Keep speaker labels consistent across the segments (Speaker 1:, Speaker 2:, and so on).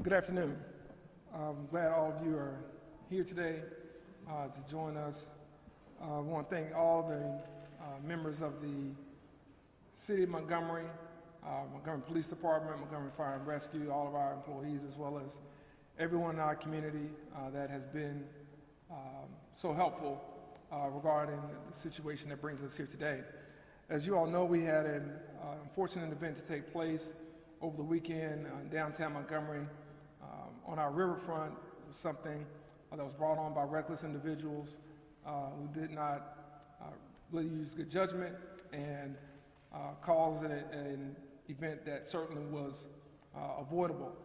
Speaker 1: Good afternoon. I'm glad all of you are here today to join us. I want to thank all the members of the City of Montgomery, Montgomery Police Department, Montgomery Fire and Rescue, all of our employees, as well as everyone in our community that has been so helpful regarding the situation that brings us here today. As you all know, we had an unfortunate event to take place over the weekend in downtown Montgomery. On our riverfront, it was something that was brought on by reckless individuals who did not really use good judgment and caused an event that certainly was avoidable.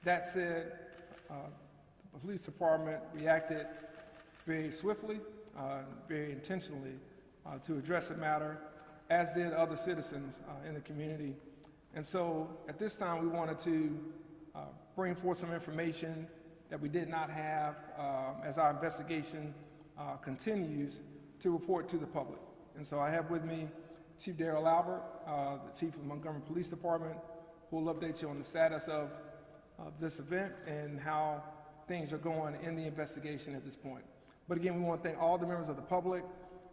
Speaker 1: That said, the police department reacted very swiftly, very intentionally to address the matter, as did other citizens in the community. And so at this time, we wanted to bring forth some information that we did not have as our investigation continues to report to the public. And so I have with me Chief Darrell Albert, the Chief of Montgomery Police Department, who will update you on the status of this event and how things are going in the investigation at this point. But again, we want to thank all the members of the public,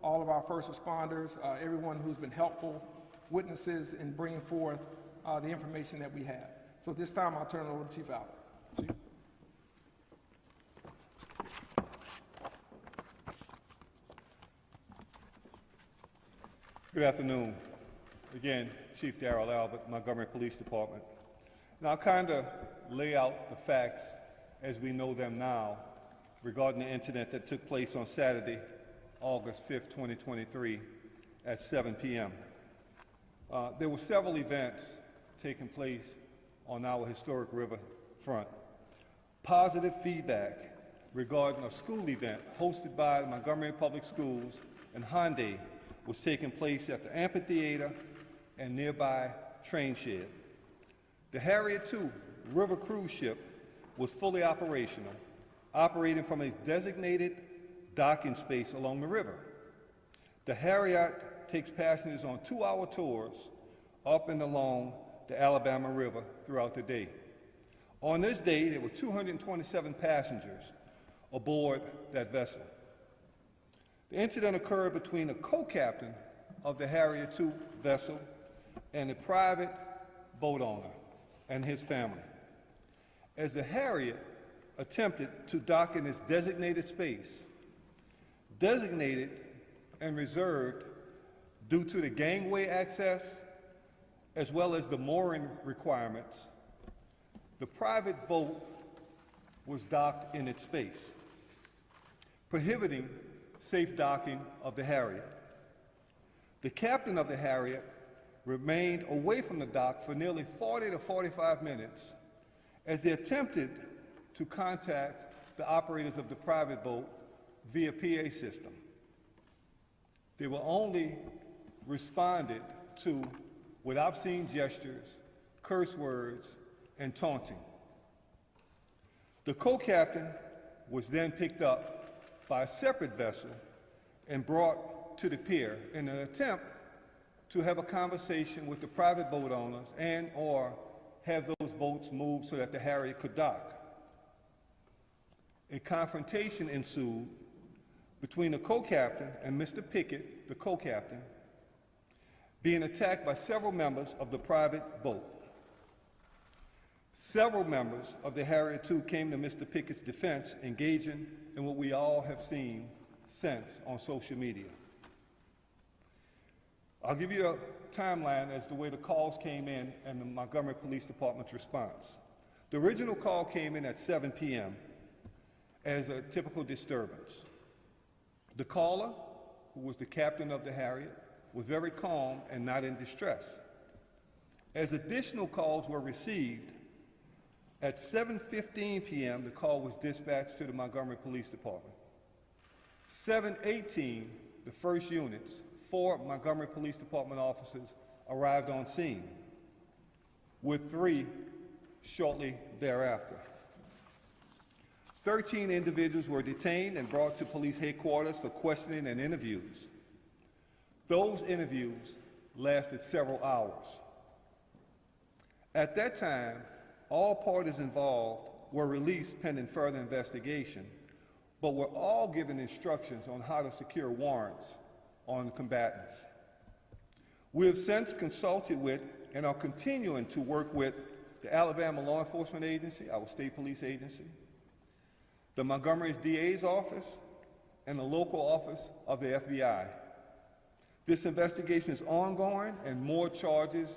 Speaker 1: all of our first responders, everyone who's been helpful, witnesses in bringing forth the information that we have. So at this time, I'll turn it over to Chief Albert. Chief.
Speaker 2: Good afternoon. Again, Chief Darrell Albert, Montgomery Police Department. Now, I'll kind of lay out the facts as we know them now regarding the incident that took place on Saturday, August 5th, 2023 at 7 p.m. There were several events taking place on our historic riverfront. Positive feedback regarding a school event hosted by the Montgomery Public Schools and Hyundai was taking place at the amphitheater and nearby train shed. The Harriet II river cruise ship was fully operational, operating from a designated docking space along the river. The Harriet takes passengers on 2-hour tours up and along the Alabama River throughout the day. On this day, there were 227 passengers aboard that vessel. The incident occurred between a co-captain of the Harriet II vessel and a private boat owner and his family. As the Harriet attempted to dock in its designated space, designated and reserved due to the gangway access as well as the mooring requirements, the private boat was docked in its space, prohibiting safe docking of the Harriet. The captain of the Harriet remained away from the dock for nearly 40 to 45 minutes as they attempted to contact the operators of the private boat via PA system. They were only responded to with obscene gestures, curse words, and taunting. The co-captain was then picked up by a separate vessel and brought to the pier in an attempt to have a conversation with the private boat owners and or have those boats moved so that the Harriet could dock. A confrontation ensued between the co-captain and Mr. Pickett, the co-captain, being attacked by several members of the private boat. Several members of the Harriet II came to Mr. Pickett's defense, engaging in what we all have seen since on social media. I'll give you a timeline as to the way the calls came in and the Montgomery Police Department's response. The original call came in at 7 p.m. as a typical disturbance. The caller, who was the captain of the Harriet, was very calm and not in distress. As additional calls were received, at 7:15 p.m., the call was dispatched to the Montgomery Police Department. 7:18, the first units, 4 Montgomery Police Department officers arrived on scene, with 3 shortly thereafter. 13 individuals were detained and brought to police headquarters for questioning and interviews. Those interviews lasted several hours. At that time, all parties involved were released pending further investigation, but were all given instructions on how to secure warrants on combatants. We have since consulted with and are continuing to work with the Alabama Law Enforcement Agency, our state police agency, the Montgomery's DA's office, and the local office of the FBI. This investigation is ongoing and more charges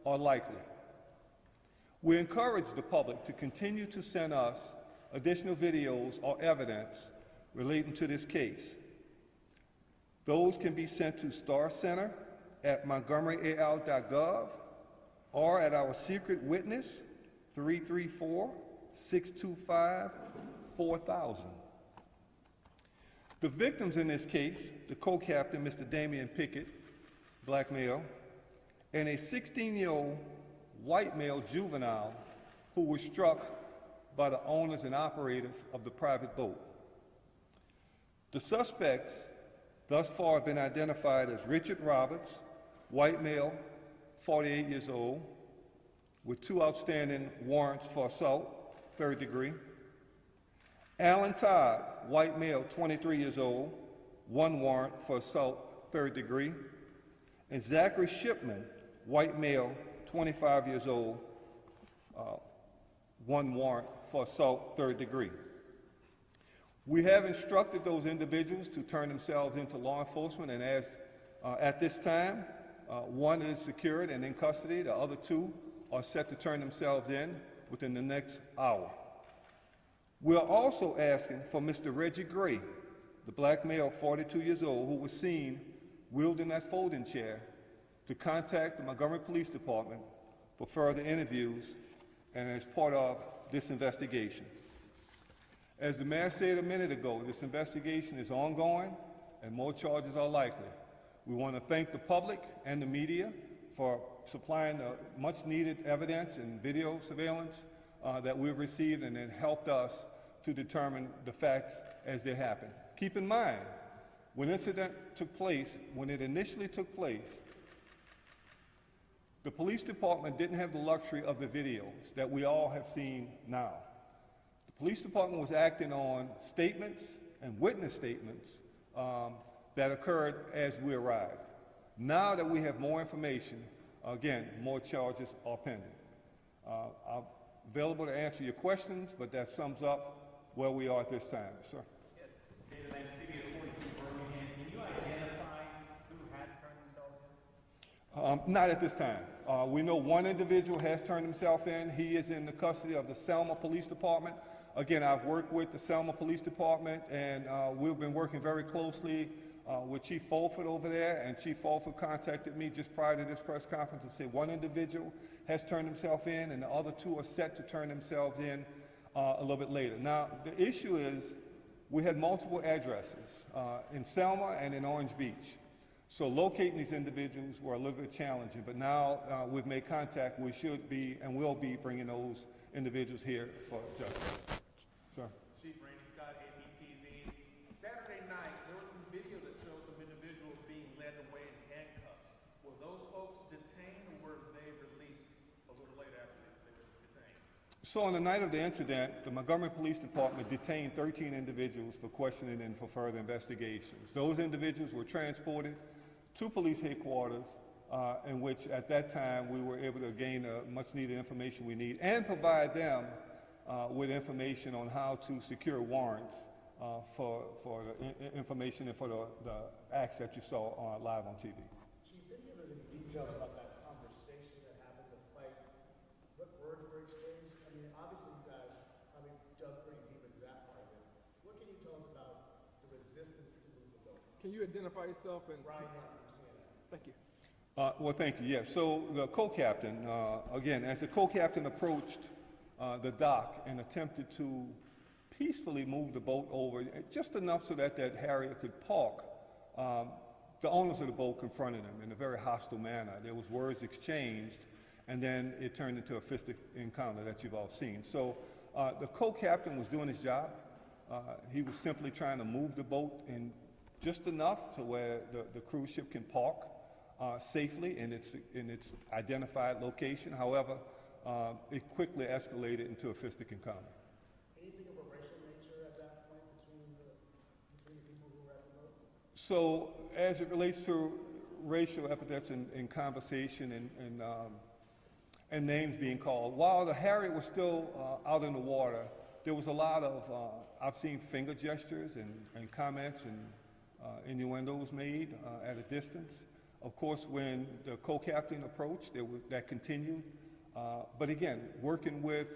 Speaker 2: are likely. We encourage the public to continue to send us additional videos or evidence relating to this case. Those can be sent to starcenter@montgomeryal.gov or at our secret witness, 334-625-4000. The victims in this case, the co-captain, Mr. Damian Pickett, black male, and a 16-year-old white male juvenile who was struck by the owners and operators of the private boat. The suspects thus far have been identified as Richard Roberts, white male, 48 years old, with 2 outstanding warrants for assault, 3rd degree. Alan Todd, white male, 23 years old, 1 warrant for assault, 3rd degree. And Zachary Shipman, white male, 25 years old, 1 warrant for assault, 3rd degree. We have instructed those individuals to turn themselves into law enforcement, and as at this time, 1 is secured and in custody. The other 2 are set to turn themselves in within the next hour. We are also asking for Mr. Reggie Gray, the black male, 42 years old, who was seen wielding that folding chair, to contact the Montgomery Police Department for further interviews and as part of this investigation. As the mayor said a minute ago, this investigation is ongoing and more charges are likely. We want to thank the public and the media for supplying the much needed evidence and video surveillance that we've received, and it helped us to determine the facts as they happen. Keep in mind, when the incident took place, when it initially took place, the police department didn't have the luxury of the videos that we all have seen now. The police department was acting on statements and witness statements that occurred as we arrived. Now that we have more information, again, more charges are pending. I'm available to answer your questions, but that sums up where we are at this time, sir.
Speaker 3: Yes, David Lamb, CBS 42 Birmingham. Can you identify who has turned themselves in?
Speaker 2: Not at this time. We know 1 individual has turned himself in. He is in the custody of the Selma Police Department. Again, I've worked with the Selma Police Department, and we've been working very closely with Chief Fulford over there, and Chief Fulford contacted me just prior to this press conference to say 1 individual has turned himself in, and the other 2 are set to turn themselves in a little bit later. Now, the issue is we had multiple addresses in Selma and in Orange Beach. So locating these individuals were a little bit challenging, but now we've made contact. We should be and will be bringing those individuals here for justice. Sir?
Speaker 3: Chief Randy Scott, APTV. Saturday night, there was some video that shows some individuals being led away in handcuffs. Were those folks detained, or were they released a little later after they were detained?
Speaker 2: So on the night of the incident, the Montgomery Police Department detained 13 individuals for questioning and for further investigations. Those individuals were transported to police headquarters, in which at that time we were able to gain much needed information we need and provide them with information on how to secure warrants for the information and for the acts that you saw live on TV.
Speaker 4: Chief, did you give us any details about that conversation that happened, the fight? What words were exchanged? I mean, obviously you guys probably dug pretty deep into that part of it. What can you tell us about the resistance to move the boat?
Speaker 1: Can you identify yourself and?
Speaker 4: Ryan Young from CNN.
Speaker 1: Thank you.
Speaker 2: Well, thank you. Yes. So the co-captain, again, as the co-captain approached the dock and attempted to peacefully move the boat over, just enough so that Harrier could park, the owners of the boat confronted him in a very hostile manner. There was words exchanged, and then it turned into a fistic encounter that you've all seen. So the co-captain was doing his job. He was simply trying to move the boat in just enough to where the cruise ship can park safely in its identified location. However, it quickly escalated into a fistic encounter.
Speaker 4: Anything of a racial nature at that point between the people who were at the boat?
Speaker 2: So as it relates to racial epithets in conversation and names being called, while the Harriet was still out in the water, there was a lot of, I've seen finger gestures and comments and innuendos made at a distance. Of course, when the co-captain approached, that continued. But again, working with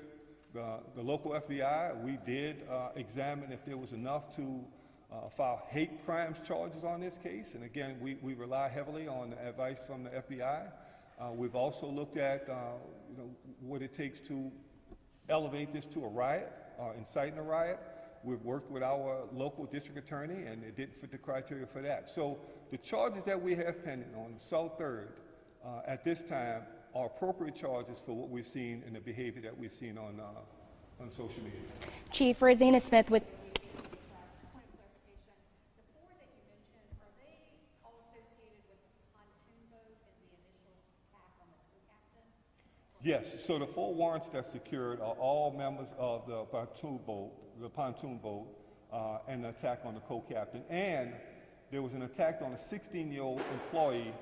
Speaker 2: the local FBI, we did examine if there was enough to file hate crimes charges on this case. And again, we rely heavily on the advice from the FBI. We've also looked at what it takes to elevate this to a riot, inciting a riot. We've worked with our local district attorney, and it didn't fit the criteria for that. So the charges that we have pending on South 3rd at this time are appropriate charges for what we've seen and the behavior that we've seen on social media.
Speaker 5: Chief Rosina Smith with.
Speaker 6: Point of clarification, the four that you mentioned, are they all associated with the pontoon boat and the initial attack on the co-captain?
Speaker 2: Yes, so the 4 warrants that secured are all members of the pontoon boat, and the attack on the co-captain. And there was an attack on a 16-year-old employee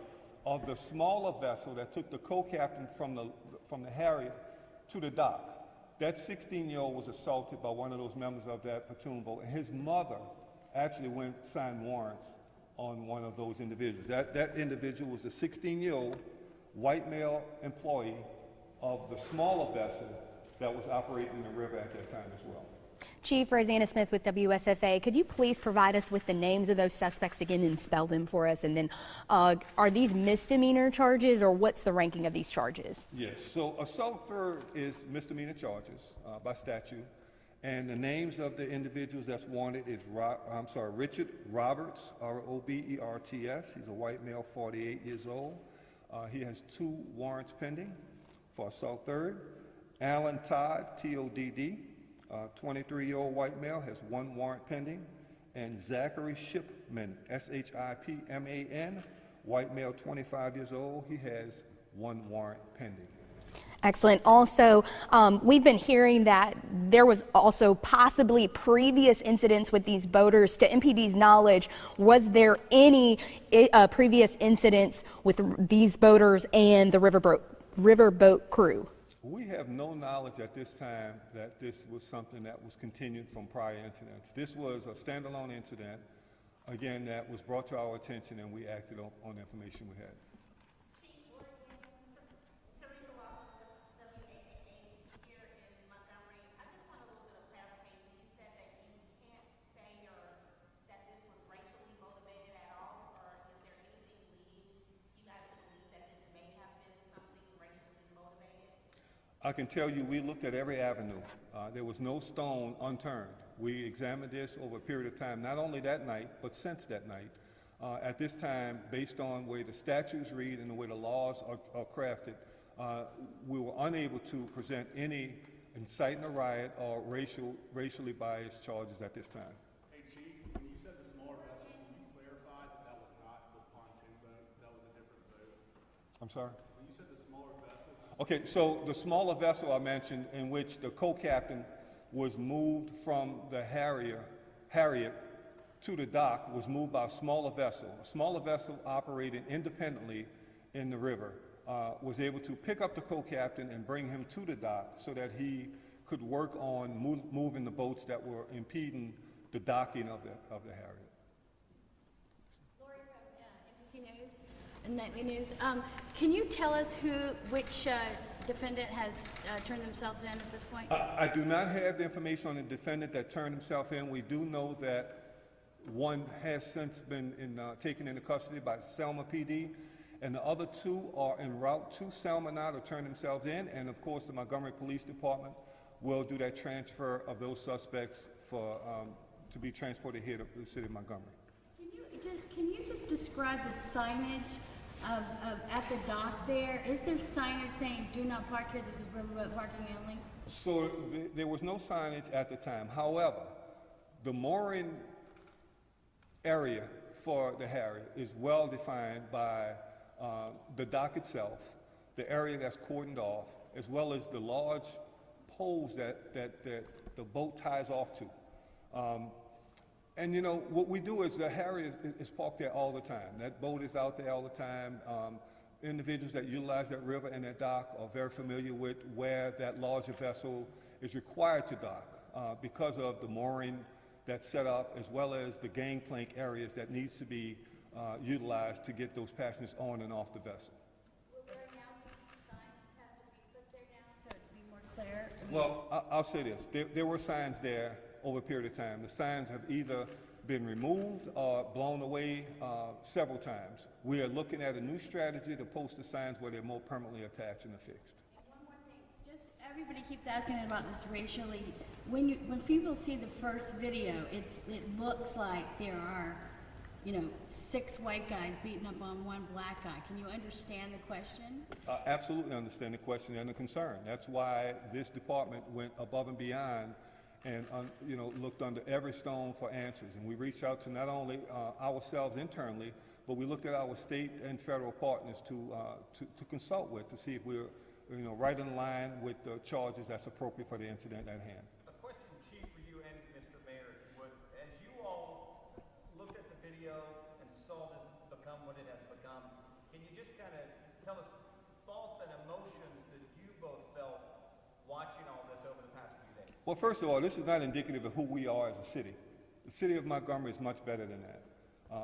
Speaker 2: of the smaller vessel that took the co-captain from the Harriet to the dock. That 16-year-old was assaulted by one of those members of that pontoon boat, and his mother actually signed warrants on one of those individuals. That individual was a 16-year-old white male employee of the smaller vessel that was operating in the river at that time as well.
Speaker 5: Chief Rosina Smith with WSFA, could you please provide us with the names of those suspects again and spell them for us? And then are these misdemeanor charges, or what's the ranking of these charges?
Speaker 2: Yes, so assault 3rd is misdemeanor charges by statute. And the names of the individuals that's wanted is Richard Roberts, Roberts. He's a white male, 48 years old. He has 2 warrants pending for assault 3rd. Alan Todd, Todd, 23-year-old white male, has 1 warrant pending. And Zachary Shipman, Shipman, white male, 25 years old, he has 1 warrant pending.
Speaker 5: Excellent. Also, we've been hearing that there was also possibly previous incidents with these boaters. To MPD's knowledge, was there any previous incidents with these boaters and the riverboat crew?
Speaker 2: We have no knowledge at this time that this was something that was continued from prior incidents. This was a standalone incident, again, that was brought to our attention, and we acted on the information we had.
Speaker 6: Here in Montgomery, I just want a little bit of clarification. You said that you can't say that this was racially motivated at all, or is there anything leading you guys to believe that this may have been something racially motivated?
Speaker 2: I can tell you we looked at every avenue. There was no stone unturned. We examined this over a period of time, not only that night, but since that night. At this time, based on the way the statutes read and the way the laws are crafted, we were unable to present any inciting a riot or racially biased charges at this time.
Speaker 4: Hey, Chief, when you said the smaller vessel, can you clarify that was not the pontoon boat, that was a different boat?
Speaker 2: I'm sorry?
Speaker 4: When you said the smaller vessel,
Speaker 2: Okay, so the smaller vessel I mentioned, in which the co-captain was moved from the Harriet to the dock, was moved by a smaller vessel. A smaller vessel operating independently in the river was able to pick up the co-captain and bring him to the dock so that he could work on moving the boats that were impeding the docking of the Harriet.
Speaker 7: Lori from NBC News and Nightly News. Can you tell us which defendant has turned themselves in at this point?
Speaker 2: I do not have the information on the defendant that turned himself in. We do know that one has since been taken into custody by Selma PD, and the other 2 are en route to Selma now to turn themselves in, and of course the Montgomery Police Department will do that transfer of those suspects to be transported here to the city of Montgomery.
Speaker 7: Can you just describe the signage at the dock there? Is there signage saying "Do not park here"? This is riverboat parking only.
Speaker 2: So there was no signage at the time. However, the mooring area for the Harriet is well defined by the dock itself, the area that's cordoned off, as well as the large poles that the boat ties off to. And you know, what we do is the Harrier is parked there all the time. That boat is out there all the time. Individuals that utilize that river and that dock are very familiar with where that larger vessel is required to dock because of the mooring that's set up, as well as the gangplank areas that needs to be utilized to get those passengers on and off the vessel.
Speaker 7: Will there now be signs have to be put there now so it'd be more clear?
Speaker 2: Well, I'll say this. There were signs there over a period of time. The signs have either been removed or blown away several times. We are looking at a new strategy to post the signs where they're more permanently attached and affixed.
Speaker 7: And one more thing, just everybody keeps asking about this racially. When people see the first video, it looks like there are, you know, 6 white guys beating up on 1 black guy. Can you understand the question?
Speaker 2: Absolutely understand the question and the concern. That's why this department went above and beyond and you know, looked under every stone for answers. And we reached out to not only ourselves internally, but we looked at our state and federal partners to consult with to see if we're, you know, right in line with the charges that's appropriate for the incident at hand.
Speaker 8: A question, Chief, for you and Mr. Mayor, if you would. As you all looked at the video and saw this become what it has become, can you just kind of tell us thoughts and emotions that you both felt watching all this over the past few days?
Speaker 2: Well, first of all, this is not indicative of who we are as a city. The city of Montgomery is much better than that.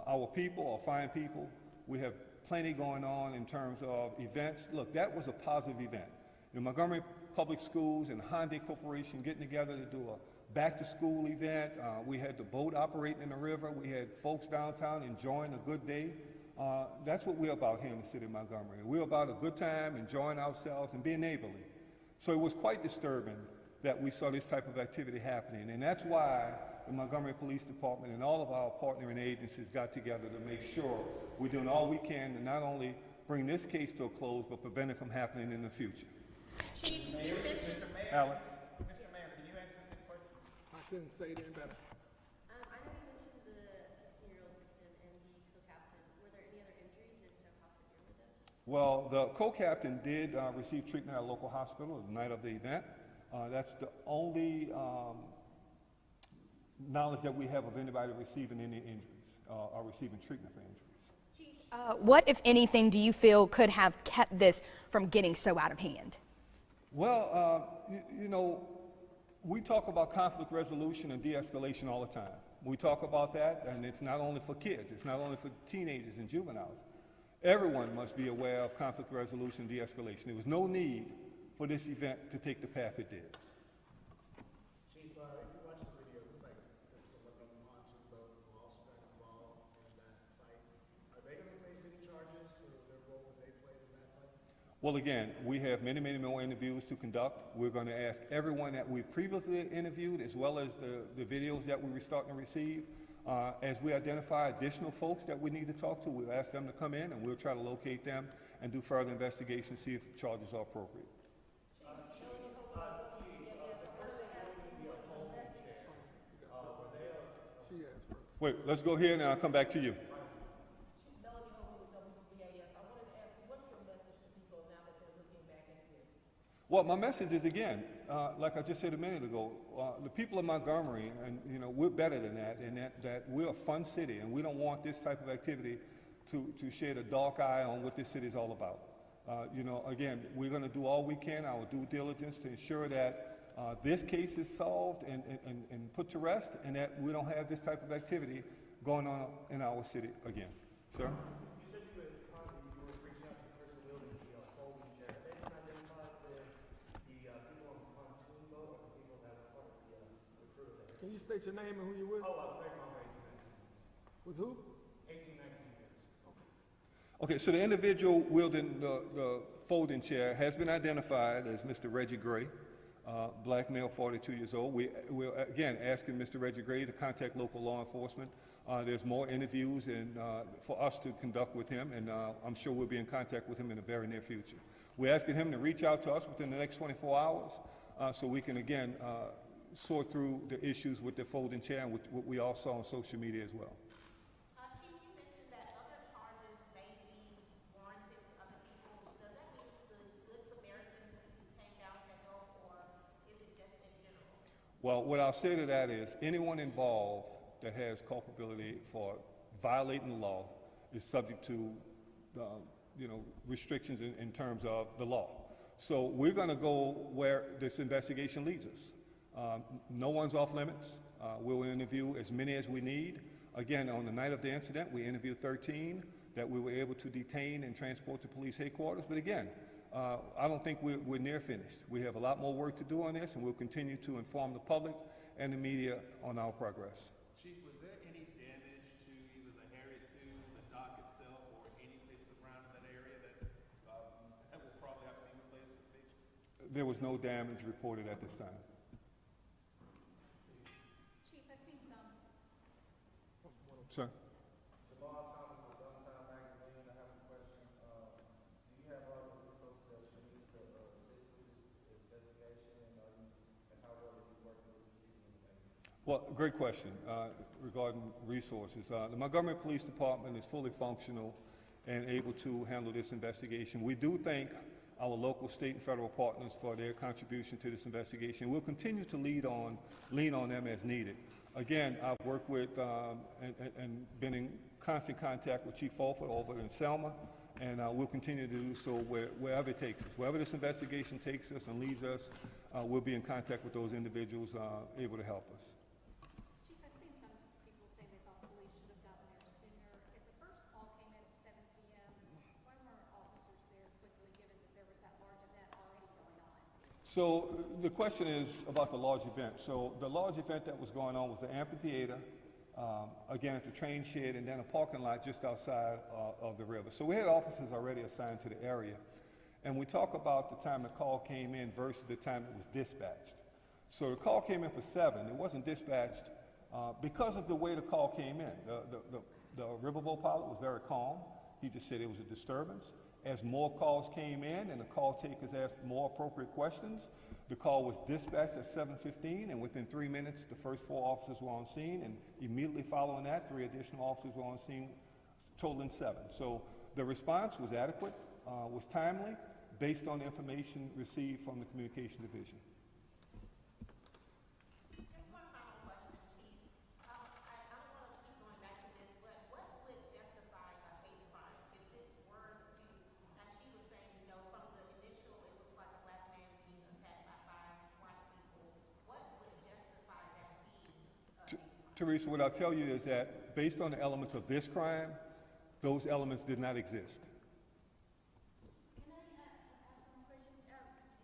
Speaker 2: Our people are fine people. We have plenty going on in terms of events. Look, that was a positive event. The Montgomery Public Schools and Hyundai Corporation getting together to do a back-to-school event. We had the boat operating in the river. We had folks downtown enjoying a good day. That's what we're about here in the city of Montgomery. We're about a good time, enjoying ourselves, and being neighborly. So it was quite disturbing that we saw this type of activity happening, and that's why the Montgomery Police Department and all of our partnering agencies got together to make sure we're doing all we can to not only bring this case to a close, but prevent it from happening in the future.
Speaker 7: Chief, you mentioned...
Speaker 2: Alex?
Speaker 8: Mr. Mayor, can you answer this question?
Speaker 1: I couldn't say it any better.
Speaker 6: I know you mentioned the 16-year-old victim and the co-captain. Were there any other injuries and so how severe were those?
Speaker 2: Well, the co-captain did receive treatment at a local hospital the night of the event. That's the only knowledge that we have of anybody receiving any injuries or receiving treatment for injuries.
Speaker 5: What, if anything, do you feel could have kept this from getting so out of hand?
Speaker 2: Well, you know, we talk about conflict resolution and de-escalation all the time. We talk about that, and it's not only for kids, it's not only for teenagers and juveniles. Everyone must be aware of conflict resolution and de-escalation. There was no need for this event to take the path it did.
Speaker 4: Chief, if you watch the video, it looks like there's someone on the pontoon boat who also got involved in that fight. Are they going to face any charges for their role that they played in that fight?
Speaker 2: Well, again, we have many, many more interviews to conduct. We're going to ask everyone that we've previously interviewed, as well as the videos that we were starting to receive. As we identify additional folks that we need to talk to, we'll ask them to come in, and we'll try to locate them and do further investigation, see if charges are appropriate. Wait, let's go here and I'll come back to you. Well, my message is, again, like I just said a minute ago, the people of Montgomery, and you know, we're better than that, in that we're a fun city, and we don't want this type of activity to shed a dark eye on what this city is all about. You know, again, we're going to do all we can, our due diligence, to ensure that this case is solved and put to rest, and that we don't have this type of activity going on in our city again. Sir?
Speaker 4: You said you were reaching out to Crystal Williams, the folding chair. Have they identified the people on the pontoon boat or the people that were part of the crew there?
Speaker 1: Can you state your name and who you're with?
Speaker 4: Oh, I'm very wrong, 18, 19 years.
Speaker 1: With who?
Speaker 4: 18, 19 years.
Speaker 2: Okay, so the individual wielding the folding chair has been identified as Mr. Reggie Gray, black male, 42 years old. We're again asking Mr. Reggie Gray to contact local law enforcement. There's more interviews and for us to conduct with him, and I'm sure we'll be in contact with him in the very near future. We're asking him to reach out to us within the next 24 hours so we can again sort through the issues with the folding chair and with what we all saw on social media as well.
Speaker 6: Chief, you mentioned that other charges may be warranted to other people. Does that mean the Good Samaritans who
Speaker 2: Well, what I'll say to that is anyone involved that has culpability for violating the law is subject to restrictions in terms of the law. So we're going to go where this investigation leads us. No one's off limits. We'll interview as many as we need. Again, on the night of the incident, we interviewed 13 that we were able to detain and transport to police headquarters. But again, I don't think we're near finished. We have a lot more work to do on this, and we'll continue to inform the public and the media on our progress.
Speaker 3: Chief, was there any damage to either the Harriet II, the dock itself, or any place around in that area that will probably have to be replaced or fixed?
Speaker 2: There was no damage reported at this time.
Speaker 6: Chief, I've seen some.
Speaker 2: Sir?
Speaker 9: Jamal Thomas with Downtown Magazine. I have a question. Do you have all the resources that you need to assist with this investigation, and how well are you working with the city and the mayor?
Speaker 2: Well, great question regarding resources. The Montgomery Police Department is fully functional and able to handle this investigation. We do thank our local, state, and federal partners for their contribution to this investigation. We'll continue to lean on them as needed. Again, I've worked with and been in constant contact with Chief Fulford over in Selma, and we'll continue to do so wherever it takes us. Wherever this investigation takes us and leads us, we'll be in contact with those individuals able to help us.
Speaker 6: Chief, I've seen some people say they thought police should have gotten there sooner. If the first call came in at 7 p.m., why weren't officers there quickly, given that there was that large event already going on?
Speaker 2: So the question is about the large event. So the large event that was going on was the amphitheater, again at the train shed, and then a parking lot just outside of the river. So we had officers already assigned to the area. And we talk about the time the call came in versus the time it was dispatched. So the call came in for 7. It wasn't dispatched because of the way the call came in. The Riverboat pilot was very calm. He just said it was a disturbance. As more calls came in and the call takers asked more appropriate questions, the call was dispatched at 7:15, and within 3 minutes, the first 4 officers were on scene, and immediately following that, 3 additional officers were on scene, totaling 7. So the response was adequate, was timely, based on the information received from the Communication Division.
Speaker 6: Just one final question, Chief. I don't want to keep going back to this, but what would justify a hate crime if this were to, as she was saying, from the initial, it looks like a black man being attacked by 5 white people. What would justify that being a hate crime?
Speaker 2: Teresa, what I'll tell you is that based on the elements of this crime, those elements did not exist.
Speaker 7: Can I ask one question?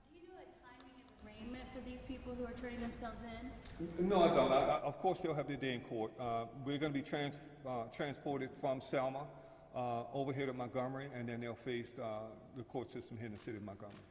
Speaker 7: Do you know a timing of arraignment for these people who are turning themselves in?
Speaker 2: No, I don't. Of course, they'll have their day in court. We're going to be transported from Selma over here to Montgomery, and then they'll face the court system here in the city of Montgomery.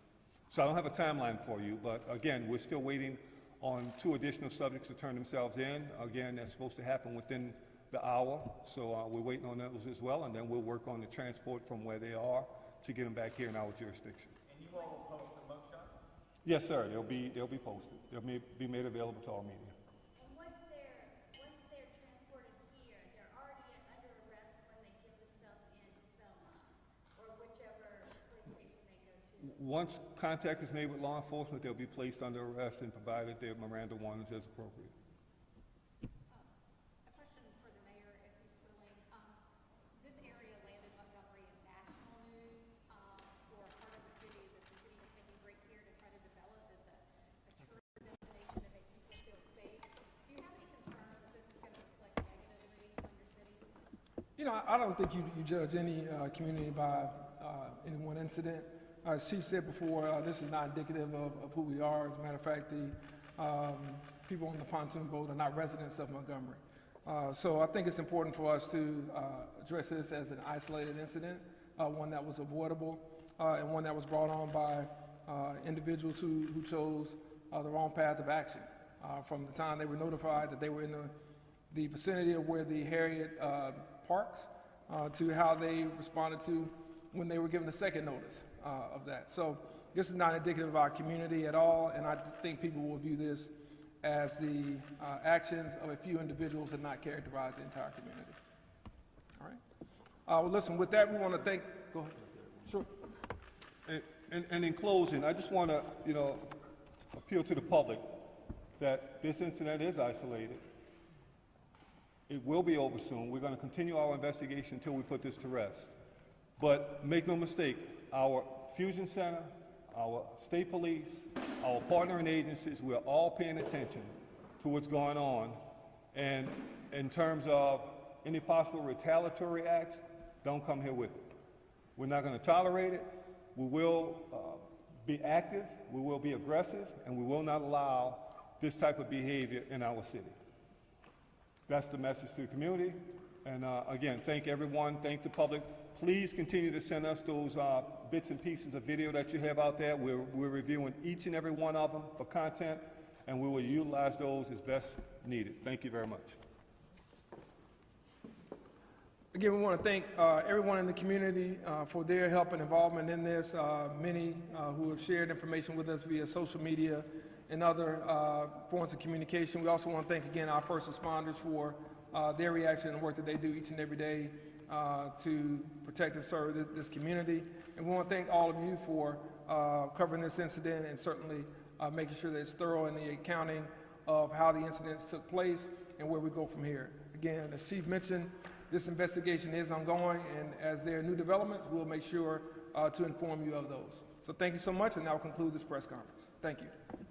Speaker 2: So I don't have a timeline for you, but again, we're still waiting on 2 additional subjects to turn themselves in. Again, that's supposed to happen within the hour, so we're waiting on those as well, and then we'll work on the transport from where they are to get them back here in our jurisdiction.
Speaker 8: And you all will post the mugshots?
Speaker 2: Yes, sir. They'll be posted. They'll be made available to our media.
Speaker 7: And once they're transported here, they're already under arrest when they give themselves in Selma, or whichever police station they go to.
Speaker 2: Once contact is made with law enforcement, they'll be placed under arrest and provided their Miranda warnings as appropriate.
Speaker 6: A question for the mayor, if he's willing. This area landed Montgomery in national news for part of the city that the city is taking great care to try to develop as a tourist destination to make people feel safe. Do you have any concerns that this is going to reflect negatively on your city?
Speaker 1: You know, I don't think you judge any community by any one incident. As Chief said before, this is not indicative of who we are. As a matter of fact, the people on the pontoon boat are not residents of Montgomery. So I think it's important for us to address this as an isolated incident, one that was avoidable, and one that was brought on by individuals who chose the wrong path of action. From the time they were notified that they were in the vicinity of where the Harriet parks, to how they responded to when they were given a second notice of that. So this is not indicative of our community at all, and I think people will view this as the actions of a few individuals and not characterize the entire community. All right. Well, listen, with that, we want to thank, go ahead. Sure.
Speaker 2: And in closing, I just want to, appeal to the public that this incident is isolated. It will be over soon. We're going to continue our investigation until we put this to rest. But make no mistake, our Fusion Center, our state police, our partnering agencies, we're all paying attention to what's going on. And in terms of any possible retaliatory acts, don't come here with it. We're not going to tolerate it. We will be active, we will be aggressive, and we will not allow this type of behavior in our city. That's the message to the community. And again, thank everyone, thank the public. Please continue to send us those bits and pieces of video that you have out there. We're reviewing each and every one of them for content, and we will utilize those as best needed. Thank you very much.
Speaker 1: Again, we want to thank everyone in the community for their help and involvement in this. Many who have shared information with us via social media and other forms of communication. We also want to thank again our first responders for their reaction and work that they do each and every day to protect and serve this community. And we want to thank all of you for covering this incident and certainly making sure that it's thorough in the accounting of how the incidents took place and where we go from here. Again, as Chief mentioned, this investigation is ongoing, and as there are new developments, we'll make sure to inform you of those. So thank you so much, and that will conclude this press conference. Thank you.